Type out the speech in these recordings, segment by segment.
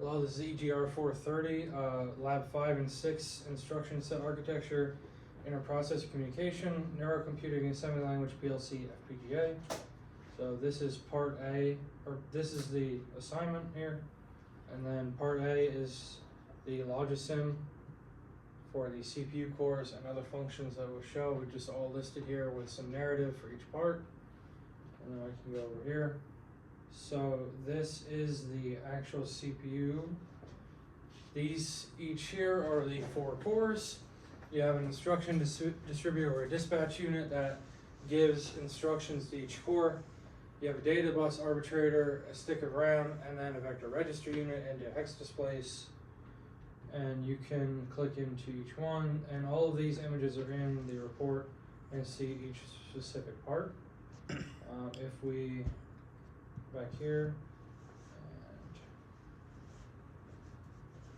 Hello, this is EGR 430, Lab 5 and 6, Instruction Set Architecture, Interprocessor Communication, Neurocomputing Assembly Language, PLC, FPGA. So this is part A, or this is the assignment here, and then part A is the Logisim for the CPU cores and other functions that we'll show. We just all listed here with some narrative for each part. And then I can go over here. So this is the actual CPU. These each here are the 4 cores. You have an instruction distributor or a dispatch unit that gives instructions to each core. You have a data bus arbitrator, a stick of RAM, and then a vector register unit and a hex displays. And you can click into each one, and all of these images are in the report and see each specific part. If we back here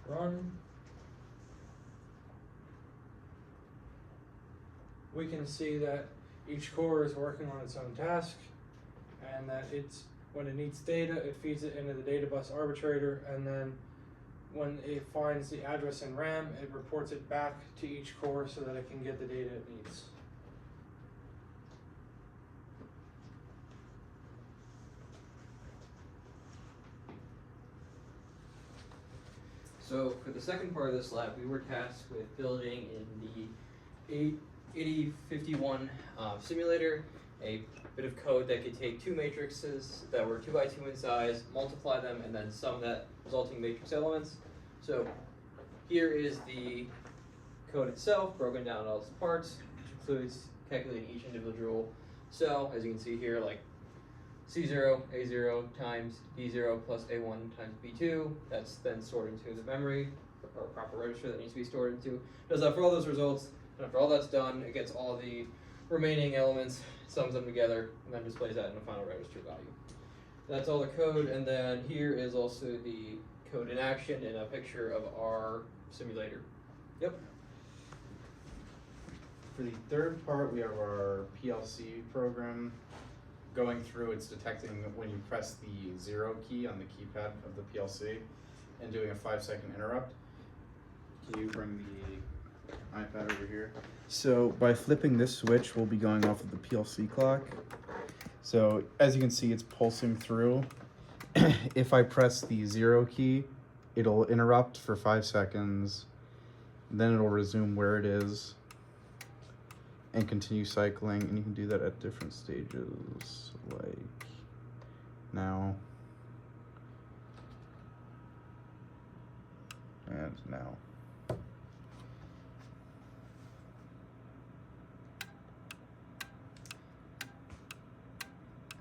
and run, we can see that each core is working on its own task, and that when it needs data, it feeds it into the data bus arbitrator, and then when it finds the address in RAM, it reports it back to each core so that it can get the data it needs. So for the second part of this lab, we were tasked with building in the 8051 simulator a bit of code that could take 2 matrices that were 2 by 2 in size, multiply them, and then sum that resulting matrix elements. So here is the code itself, broken down into all its parts, which includes calculating each individual cell, as you can see here, like C0, A0 times D0 plus A1 times B2. That's then stored into the memory or proper register that needs to be stored into. Does that for all those results, and after all that's done, it gets all the remaining elements, sums them together, and then displays that in a final register value. That's all the code, and then here is also the code in action and a picture of our simulator. Yep. For the third part, we have our PLC program going through. It's detecting when you press the 0 key on the keypad of the PLC and doing a 5-second interrupt. Can you bring the iPad over here? So by flipping this switch, we'll be going off of the PLC clock. So as you can see, it's pulsing through. If I press the 0 key, it'll interrupt for 5 seconds. Then it'll resume where it is and continue cycling, and you can do that at different stages, like now and now.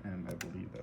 And I believe that's